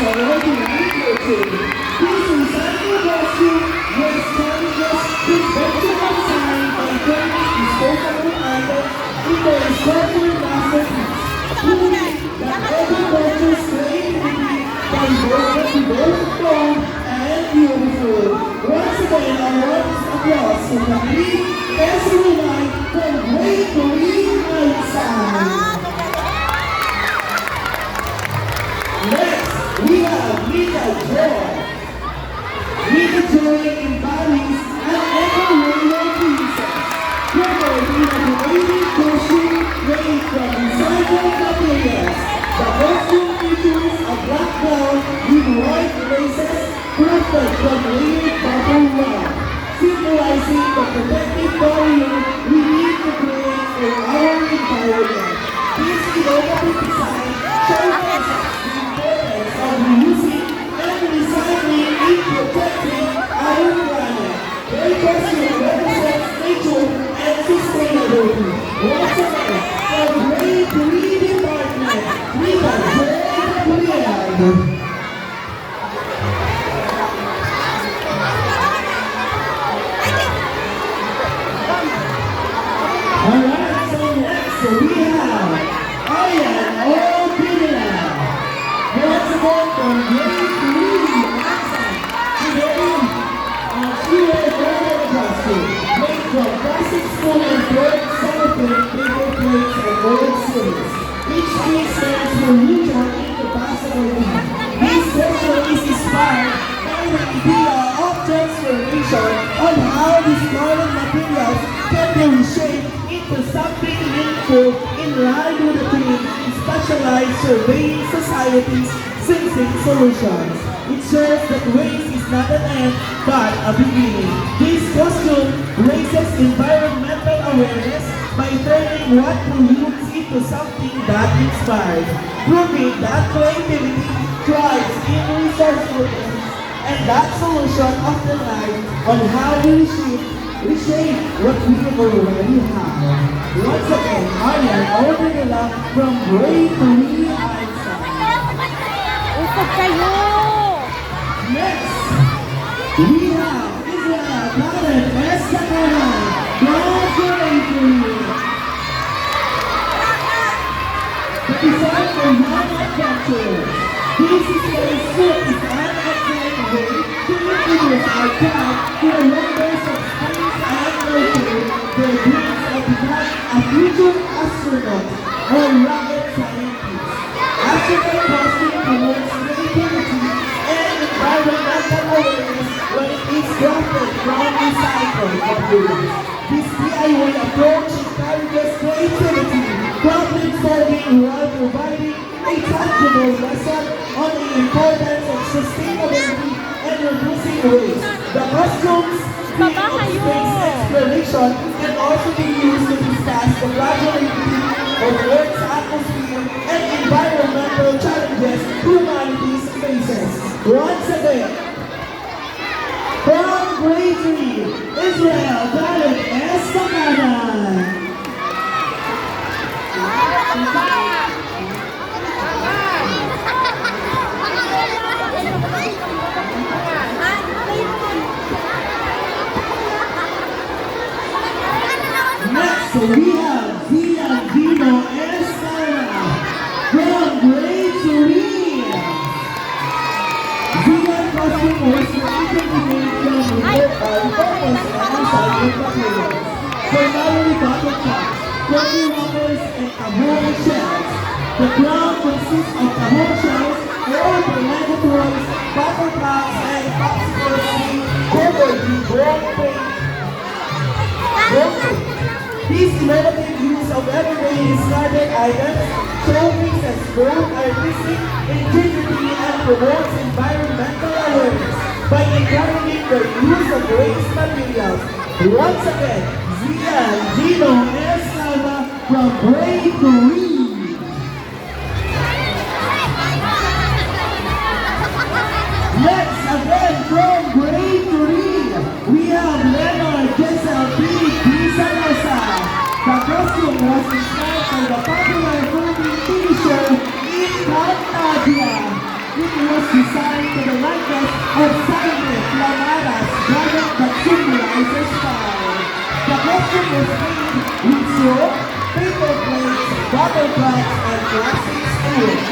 already relocated. This recycled costume was challenges to better design by turning disposable items into a circular masterpiece, proving that agriculture's creativity can both strong and beautiful. Once again, a round of applause for the Green Festival Night from Great Green Outside. Next, we have Mika Joy. Mika Joy embodies an eco-rainbow princess, covered in a creative costume made from recycled materials. The costume features a black gown with white laces crafted from layered bubble wrap, symbolizing the protective barrier we need to create for our environment. This innovative design showcases the importance of reusing and recycling in protecting our planet. Their costume represents nature and sustainability. Once again, the Great Green Department, we have Great Green. Alright, so next we have Ayan Opina. Once again from Great Green Accent. She wears a costume made from plastic spoon and fork, cellophane, paper plates, and gold series. Each piece stands for neutral incapacity. This costume is inspired by the idea of transformation on how discarded materials can be reshaped into something meaningful in line with the theme Specialized Surveying Society's Sensing Solutions. It shows that waste is not an end, but a beginning. This costume raises environmental awareness by turning what pollutes into something that inspires, proving that creativity thrives in resourcefulness, and that solution often lies on how we reshape what we already have. Once again, Ayan Opina from Great Green Outside. Usap kayo! Next, we have Israel Karen Escacana from Great Green. The design for young adventurers. This is a suit is an excellent way to introduce our child to the wonders of space and nature. Their dreams of becoming a future astronaut or rocket scientist. Astronaut costume promotes creativity and environmental awareness when it is crafted from recycled materials. This DIY approach encourages creativity, problem solving while providing a tangible lesson on the importance of sustainability and reducing waste. The costumes theme of space exploration can also be used to discuss the fragility of Earth's atmosphere and environmental challenges humanity faces. Once again, from Great Green, Israel Karen Escacana. Next, we have Zia Dino Escala from Great Green. Zia costume was created to make from repurposed and recycled materials. Primarily bottle caps, coffee wrappers, and kahon shells. The crown consists of kahon shells, old Lego toys, bottle caps, and popsicles covered with gold paint. This innovative use of everyday discarded items showcases both artistic integrity and promotes environmental awareness by encouraging the use of waste materials. Once again, Zia Gino Escala from Great Green. Next, again from Great Green, we have Leonard Jessel P. Pizarrosa. The costume was inspired by the popular Philippine TV show Encantadia. It was designed to the likeness of Silent Lamara's dragon that symbolizes fire. The costume was made with straw, paper plates, butterflies, and plastic spoons.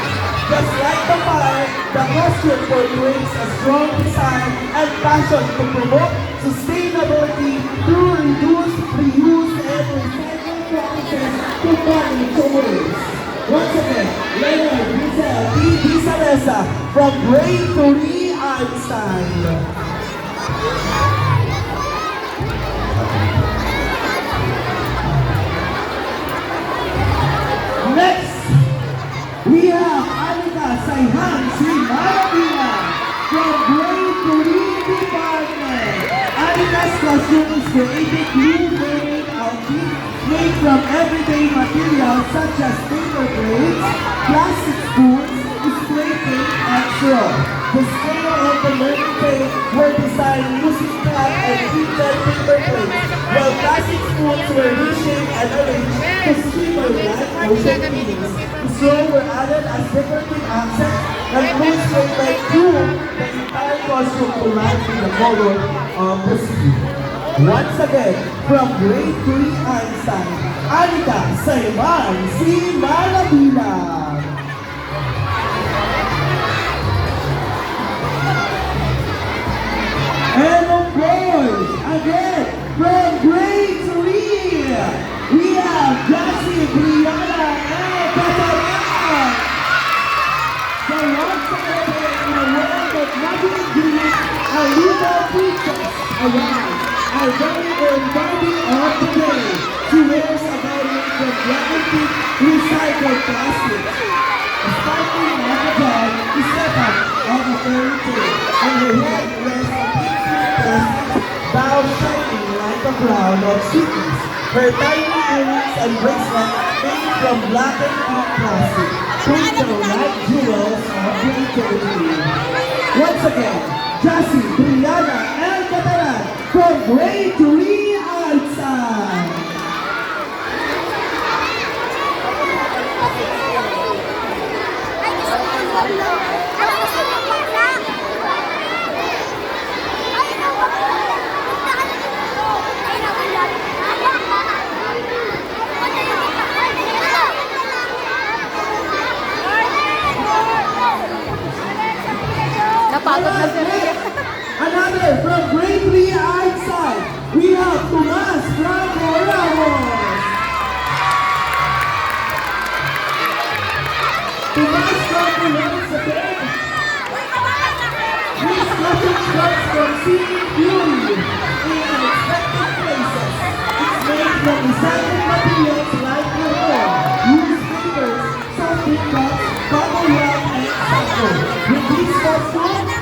Just like the fire, the costume portrays a strong desire and passion to promote sustainability through reduce, reuse, and recycle practices to manage waste. Once again, Leonard Giselle P. Disalesa from Grade 3 Einstein. Next, we have Anika Saihan C. Maravilla from Grade 3 Department. Anika's costume is created new wearing outfit made from everyday materials such as paper plates, plastic spoons, spray paint, and straw. The scale of the learning page were designed using flat and heated paper plates, while plastic spoons were reshaped and arranged to streamer-like motion feelings. The straw were added as decorative accents and clothes made by glue the entire costume to match with the color of the sea. Once again, from Grade 3 Einstein, Anika Saiman C. Maravilla. And of course, again, from Grade 3, we have Jessie, Brianna, and Katarina. So once again, in a world of nothing green, a little princess arrives. Our very own Barbie of the day. She wears a garment from plastic recycled plastic. A sparkling like a dog is set up of a fairy tale, and her head rests on pink plastic, bow shining like a crown of sweetness. Her tiny earrings and bracelets made from black and pink plastic, crystal like jewels of creativity. Once again, Jessie, Brianna, and Katarina from Grade 3 Outside. Napagod na si Ria. Another from Grade 3 Outside, we have Tomas from Ramos. Tomas from Ramos again. His costume comes from seeing beauty in unexpected places. It's made from recycled materials like cotton, used papers, soft cups, bubble wrap, and cycle. With these costumes,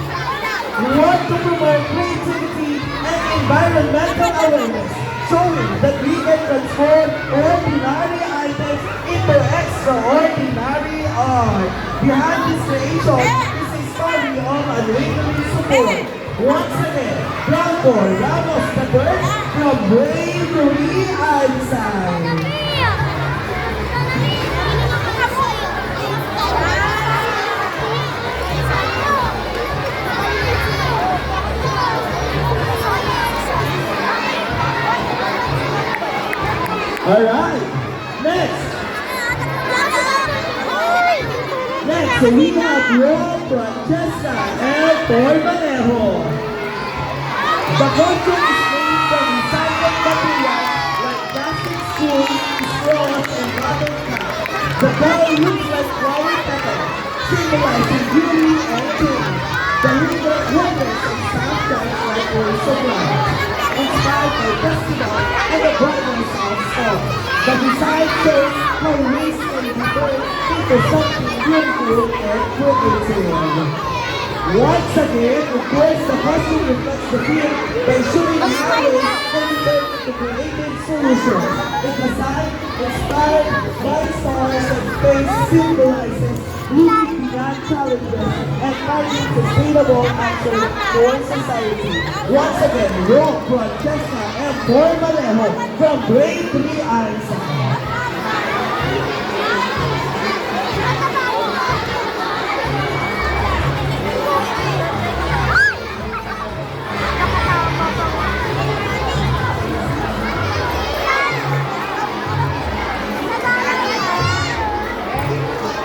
we want to promote creativity and environmental awareness, showing that we can transform ordinary items into extraordinary art. Behind this creation is a story of unwavering support. Once again, Blanco Ramos III from Grade 3 Outside. Alright, next, we have Rob, Francesca, and Tormanejo. The costume is made from recycled materials like plastic spoons, straws, and bottle caps. The ball looks like flower petals, symbolizing beauty and change. The wonders and sound dance like words of love, inspired by festival and the brightness of song. The design shows how waste can be turned into something beautiful and creative. Once again, of course, the costume reflects the field by showing how waste can be turned into creative solutions. The design, inspired by stars and space, symbolizes looking beyond challenges and finding sustainable action for society. Once again, Rob, Francesca, and Tormanejo from Grade 3 Einstein.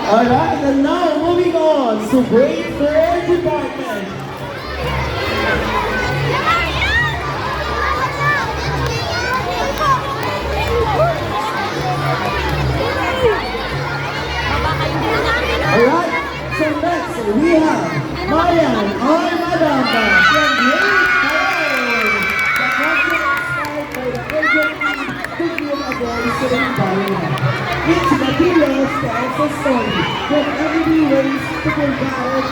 Alright, and now moving on to grade 4 department. Alright, so next we have Marian Armadamba from grade 4. The project inspired by the urgent to give a voice to the environment. Its materials tells a story from everyday ways to provide